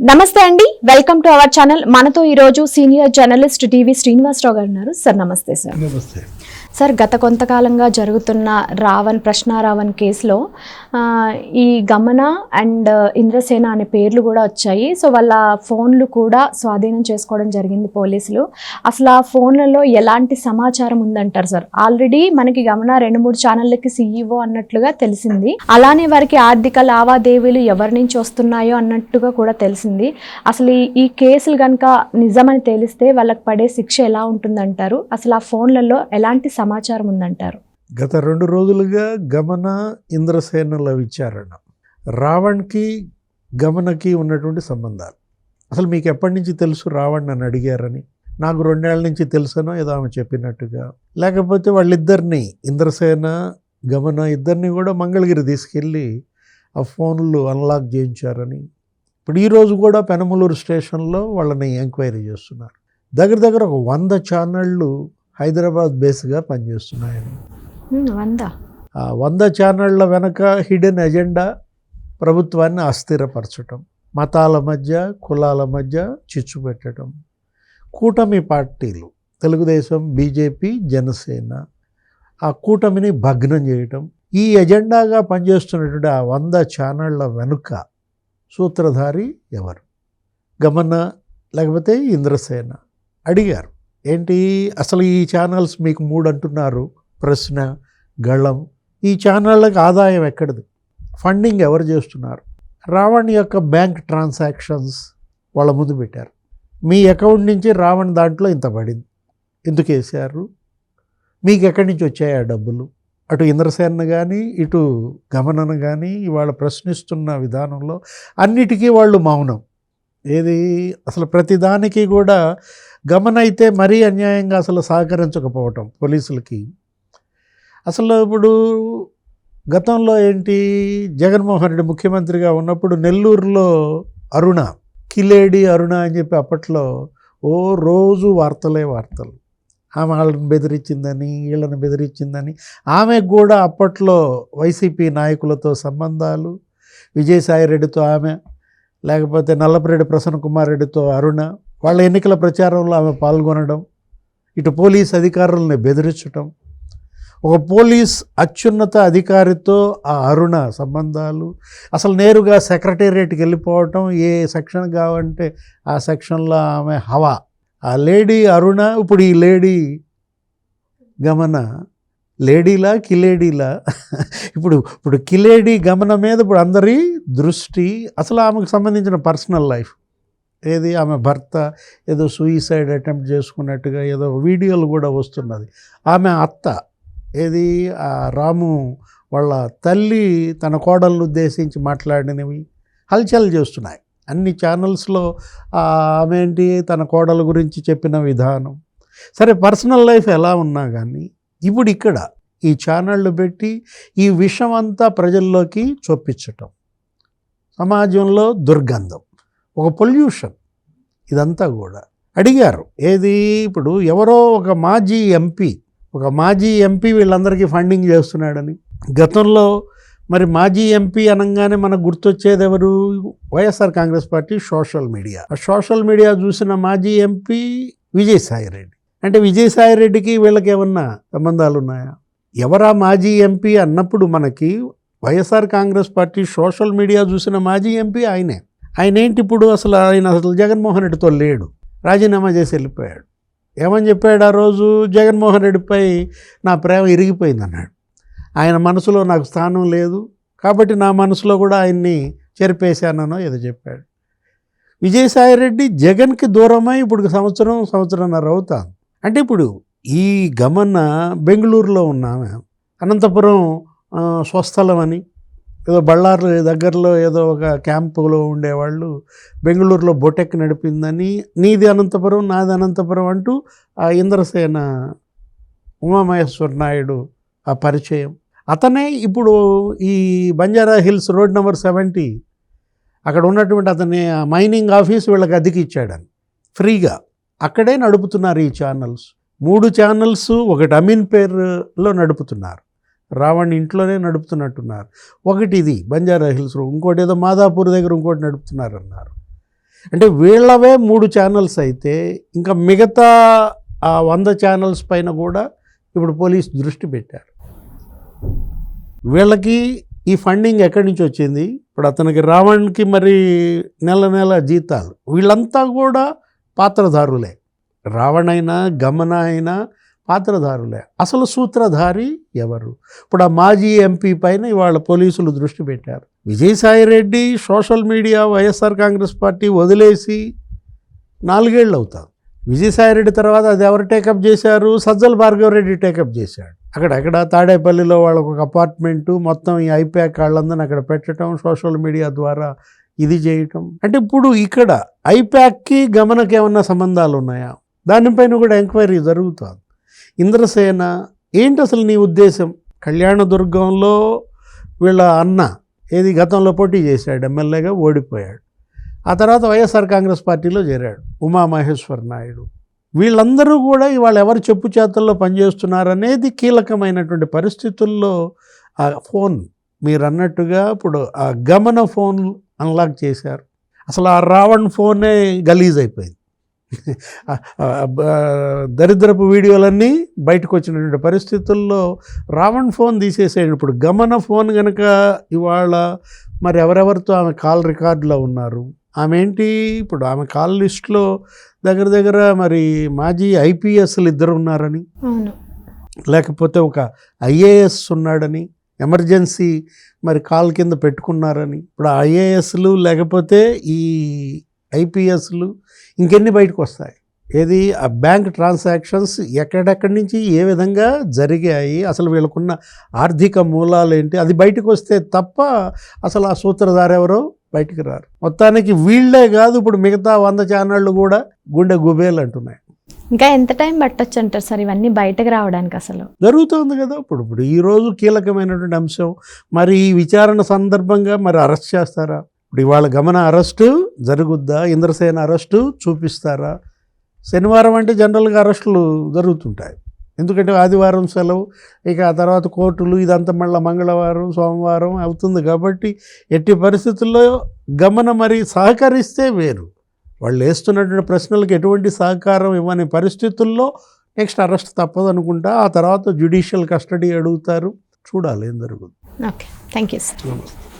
నమస్తే అండి, welcome to our channel. మనతో ఈరోజు సీనియర్ జర్నలిస్ట్ టీవీ శ్రీనివాసరావు గారు ఉన్నారు. సార్ నమస్తే. సార్ నమస్తే సార్, గత కొంతకాలంగా జరుగుతున్న ప్రశ్నారావణ్ కేసులో ఈ గమన అండ్ ఇంద్రసేన అనే పేర్లు కూడా వచ్చాయి. సో వాళ్ళ ఫోన్లు కూడా స్వాధీనం చేసుకోవడం జరిగింది పోలీసులు. అసలు ఆ ఫోన్లలో ఎలాంటి సమాచారం ఉందంటారు సార్? ఆల్రెడీ మనకి గమన 2-3 ఛానళ్ళకి CEO అన్నట్లుగా తెలిసింది. అలానే వారికి ఆర్థిక లావాదేవీలు ఎవరి నుంచి వస్తున్నాయో అన్నట్టుగా కూడా తెలిసింది. అసలు ఈ కేసులు కనుక నిజమని తెలిస్తే వాళ్ళకి పడే శిక్ష ఎలా ఉంటుందంటారు? అసలు ఆ ఫోన్లలో ఎలాంటి సమాచారం ఉందంటారు? గత 2 రోజులుగా గమన ఇంద్రసేనల విచారణ, రావణ్కి గమనకి ఉన్నటువంటి సంబంధాలు. అసలు మీకు ఎప్పటి నుంచి తెలుసు రావణ్ అని అడిగారని? నాకు 2 ఏళ్ల నుంచి తెలుసనో ఏదో ఆమె చెప్పినట్టుగా. లేకపోతే వాళ్ళిద్దరిని, ఇంద్రసేన గమన ఇద్దరిని కూడా మంగళగిరి తీసుకెళ్ళి ఆ ఫోన్లు అన్లాక్ చేయించారని. ఇప్పుడు ఈరోజు కూడా పెనమలూరు స్టేషన్లో వాళ్ళని ఎంక్వైరీ చేస్తున్నారు. దగ్గర ఒక 100 ఛానళ్ళు హైదరాబాద్ బేస్గా పనిచేస్తున్నాయని. 100 ఛానళ్ల వెనక హిడెన్ ఎజెండా ప్రభుత్వాన్ని అస్థిరపరచడం, మతాల మధ్య కులాల మధ్య చిచ్చు పెట్టడం, కూటమి పార్టీలు తెలుగుదేశం, బీజేపీ, జనసేన ఆ కూటమిని భగ్నం చేయటం, ఈ ఎజెండాగా పనిచేస్తున్నటువంటి ఆ 100 ఛానళ్ల వెనుక సూత్రధారి ఎవరు? గమన లేకపోతే ఇంద్రసేన? అడిగారు. ఏంటి అసలు ఈ ఛానల్స్ మీకు 3 అంటున్నారు, ప్రశ్న, గళం. ఈ ఛానళ్ళకి ఆదాయం ఎక్కడిది? ఫండింగ్ ఎవరు చేస్తున్నారు? రావణ్ యొక్క బ్యాంక్ ట్రాన్సాక్షన్స్ వాళ్ళ ముందు పెట్టారు. మీ అకౌంట్ నుంచి రావణ్ దాంట్లో ఇంత పడింది, ఎందుకు వేశారు, మీకు ఎక్కడి నుంచి వచ్చాయి ఆ డబ్బులు? అటు ఇంద్రసేన కానీ ఇటు గమనను కానీ ఇవాళ ప్రశ్నిస్తున్న విధానంలో అన్నిటికీ వాళ్ళు మౌనం. ఏది అసలు ప్రతిదానికి కూడా గమన అయితే మరీ అన్యాయంగా అసలు సహకరించకపోవటం పోలీసులకి. అసలు ఇప్పుడు గతంలో ఏంటి, జగన్మోహన్ రెడ్డి ముఖ్యమంత్రిగా ఉన్నప్పుడు నెల్లూరులో అరుణ, కిలేడి అరుణ అని చెప్పి అప్పట్లో రోజు వార్తలు. ఆమె వాళ్ళని బెదిరించిందని, వీళ్ళని బెదిరించిందని. ఆమెకు కూడా అప్పట్లో వైసీపీ నాయకులతో సంబంధాలు, విజయసాయిరెడ్డితో ఆమె, లేకపోతే నల్లపురెడ్డి ప్రసన్న కుమార్ రెడ్డితో అరుణ, వాళ్ళ ఎన్నికల ప్రచారంలో ఆమె పాల్గొనడం, ఇటు పోలీస్ అధికారులని బెదిరించడం, ఒక పోలీస్ అత్యున్నత అధికారితో ఆ అరుణ సంబంధాలు, అసలు నేరుగా సెక్రటేరియట్కి వెళ్ళిపోవటం, ఏ సెక్షన్ కావంటే ఆ సెక్షన్లో ఆమె హవా. ఆ లేడీ అరుణ, ఇప్పుడు ఈ లేడీ గమన, లేడీలా కిలేడీలా? ఇప్పుడు కిలేడీ గమన మీద ఇప్పుడు అందరి దృష్టి. అసలు ఆమెకు సంబంధించిన పర్సనల్ లైఫ్ ఏది, ఆమె భర్త ఏదో సూయిసైడ్ అటెంప్ట్ చేసుకున్నట్టుగా ఏదో వీడియోలు కూడా వస్తున్నది. ఆమె అత్త ఏది, ఆ రాము వాళ్ళ తల్లి తన కోడలను ఉద్దేశించి మాట్లాడినవి హల్చల్ చేస్తున్నాయి అన్ని ఛానల్స్లో. ఆమె ఏంటి, తన కోడల గురించి చెప్పిన విధానం. సరే, పర్సనల్ లైఫ్ ఎలా ఉన్నా కానీ ఇప్పుడు ఇక్కడ ఈ ఛానళ్ళు పెట్టి ఈ విషయం అంతా ప్రజల్లోకి చొప్పించటం, సమాజంలో దుర్గంధం, ఒక పొల్యూషన్, ఇదంతా కూడా అడిగారు. ఏది, ఇప్పుడు ఎవరో ఒక మాజీ ఎంపీ వీళ్ళందరికీ ఫండింగ్ చేస్తున్నాడని. గతంలో మరి మాజీ ఎంపీ అనగానే మనకు గుర్తొచ్చేది ఎవరు? YSR Congress party social media చూసిన మాజీ ఎంపీ విజయసాయిరెడ్డి. అంటే విజయసాయిరెడ్డికి వీళ్ళకి ఏమన్నా సంబంధాలు ఉన్నాయా? ఎవరా మాజీ ఎంపీ అన్నప్పుడు మనకి YSR Congress party social media చూసిన మాజీ ఎంపీ ఆయన ఏంటి ఇప్పుడు అసలు జగన్మోహన్ రెడ్డితో లేడు, రాజీనామా చేసి వెళ్ళిపోయాడు. ఏమని చెప్పాడు ఆ రోజు? జగన్మోహన్ రెడ్డిపై నా ప్రేమ ఇరిగిపోయింది అన్నాడు. ఆయన మనసులో నాకు స్థానం లేదు కాబట్టి నా మనసులో కూడా ఆయన్ని చెరిపేశానో ఏదో చెప్పాడు. విజయసాయిరెడ్డి జగన్కి దూరమై ఇప్పుడు సంవత్సరంన్నర అవుతాను. అంటే ఇప్పుడు ఈ గమన బెంగళూరులో ఉన్నామే, అనంతపురం స్వస్థలం అని ఏదో బళ్ళారు దగ్గరలో ఏదో ఒక క్యాంపులో ఉండేవాళ్ళు బెంగళూరులో బొటెక్ నడిపిందని, నీది అనంతపురం నాది అనంతపురం అంటూ ఆ ఇంద్రసేన ఉమామహేశ్వర నాయుడు ఆ పరిచయం. అతనే ఇప్పుడు ఈ బంజారా హిల్స్ రోడ్ నెంబర్ 70 అక్కడ ఉన్నటువంటి అతని మైనింగ్ ఆఫీస్ వీళ్ళకి అద్దెకి ఇచ్చాడని ఫ్రీగా. అక్కడే నడుపుతున్నారు ఈ ఛానల్స్. 3 ఛానల్స్, ఒకటి అమీన్ పేరులో నడుపుతున్నారు, రావణ్ ఇంట్లోనే నడుపుతున్నట్టున్నారు. ఒకటి ఇది బంజారా హిల్స్, ఇంకోటి ఏదో మాదాపూర్ దగ్గర ఇంకోటి నడుపుతున్నారన్నారు. అంటే వీళ్ళవే 3 ఛానల్స్ అయితే ఇంకా మిగతా ఆ 100 ఛానల్స్ పైన కూడా ఇప్పుడు పోలీసు దృష్టి పెట్టారు. వీళ్ళకి ఈ ఫండింగ్ ఎక్కడి నుంచి వచ్చింది? ఇప్పుడు అతనికి రావణ్కి మరి నెల జీతాలు, వీళ్ళంతా కూడా పాత్రధారులే. రావణ్ అయినా గమన అయినా పాత్రధారులే. అసలు సూత్రధారి ఎవరు? ఇప్పుడు ఆ మాజీ ఎంపీ పైన ఇవాళ పోలీసులు దృష్టి పెట్టారు. Vijayasai Reddy social media YSR Congress party వదిలేసి 4 ఏళ్ళు అవుతారు. విజయసాయిరెడ్డి తర్వాత అది ఎవరు టేకప్ చేశారు? సజ్జల భార్గవరెడ్డి టేకప్ చేశాడు. అక్కడ తాడేపల్లిలో వాళ్ళకు ఒక అపార్ట్మెంటు, మొత్తం ఈ ఐప్యాక్ వాళ్ళందరినీ అక్కడ పెట్టడం, సోషల్ మీడియా ద్వారా ఇది చేయటం. అంటే ఇప్పుడు ఇక్కడ ఐప్యాక్కి గమనకి ఏమన్నా సంబంధాలు ఉన్నాయా? దానిపైన కూడా ఎంక్వైరీ జరుగుతుంది. ఇంద్రసేన ఏంటి అసలు నీ ఉద్దేశం? కళ్యాణదుర్గంలో వీళ్ళ అన్న ఏది గతంలో పోటీ చేశాడు, ఎమ్మెల్యేగా ఓడిపోయాడు. ఆ తర్వాత వైఎస్ఆర్ కాంగ్రెస్ పార్టీలో చేరాడు ఉమామహేశ్వర నాయుడు. వీళ్ళందరూ కూడా ఇవాళ ఎవరు చెప్పు చేతుల్లో పనిచేస్తున్నారనేది కీలకమైనటువంటి పరిస్థితుల్లో ఆ ఫోన్ మీరు అన్నట్టుగా ఇప్పుడు ఆ గమన ఫోన్ అన్లాక్ చేశారు. అసలు ఆ రావణ్ ఫోనే గలీజ్ అయిపోయింది. దరిద్రపు వీడియోలన్నీ బయటకు వచ్చినటువంటి పరిస్థితుల్లో రావణ్ ఫోన్ తీసేసేయండి. ఇప్పుడు గమన ఫోన్ కనుక ఇవాళ మరి ఎవరెవరితో ఆమె కాల్ రికార్డులో ఉన్నారు, ఆమె ఏంటి ఇప్పుడు ఆమె కాల్ లిస్టులో దగ్గర మరి మాజీ ఐపీఎస్లు 2 ఉన్నారని, లేకపోతే ఒక ఐఏఎస్ ఉన్నాడని, ఎమర్జెన్సీ మరి కాల్ కింద పెట్టుకున్నారని. ఇప్పుడు ఐఏఎస్లు లేకపోతే ఈ ఐపీఎస్లు ఇంకెన్ని బయటకు వస్తాయి? ఏది ఆ బ్యాంక్ ట్రాన్సాక్షన్స్ ఎక్కడెక్కడి నుంచి ఏ విధంగా జరిగాయి, అసలు వీళ్ళకున్న ఆర్థిక మూలాలు ఏంటి, అది బయటకు వస్తే తప్ప అసలు ఆ సూత్రధారు ఎవరో బయటికి రారు. మొత్తానికి వీళ్ళే కాదు, ఇప్పుడు మిగతా 100 ఛానళ్ళు కూడా గుండె గుబేలు అంటున్నాయి. ఇంకా ఎంత టైం పట్టొచ్చు అంటారు సార్ ఇవన్నీ బయటకు రావడానికి? అసలు జరుగుతుంది కదా ఇప్పుడు ఈరోజు కీలకమైనటువంటి అంశం. మరి ఈ విచారణ సందర్భంగా మరి అరెస్ట్ చేస్తారా? ఇప్పుడు ఇవాళ గమన అరెస్టు జరుగుద్దా? ఇంద్రసేన అరెస్టు చూపిస్తారా? శనివారం అంటే జనరల్గా అరెస్టులు జరుగుతుంటాయి, ఎందుకంటే ఆదివారం సెలవు, ఇక ఆ తర్వాత కోర్టులు, ఇదంతా మళ్ళీ మంగళవారం సోమవారం అవుతుంది. కాబట్టి ఎట్టి పరిస్థితుల్లో గమన మరి సహకరిస్తే వేరు, వాళ్ళు వేస్తున్నటువంటి ప్రశ్నలకు ఎటువంటి సహకారం ఇవ్వని పరిస్థితుల్లో నెక్స్ట్ అరెస్ట్ తప్పదు అనుకుంటా. ఆ తర్వాత జ్యుడిషియల్ కస్టడీ అడుగుతారు, చూడాలి ఏం జరుగుతుంది. Okay, thank you sir. నమస్తే.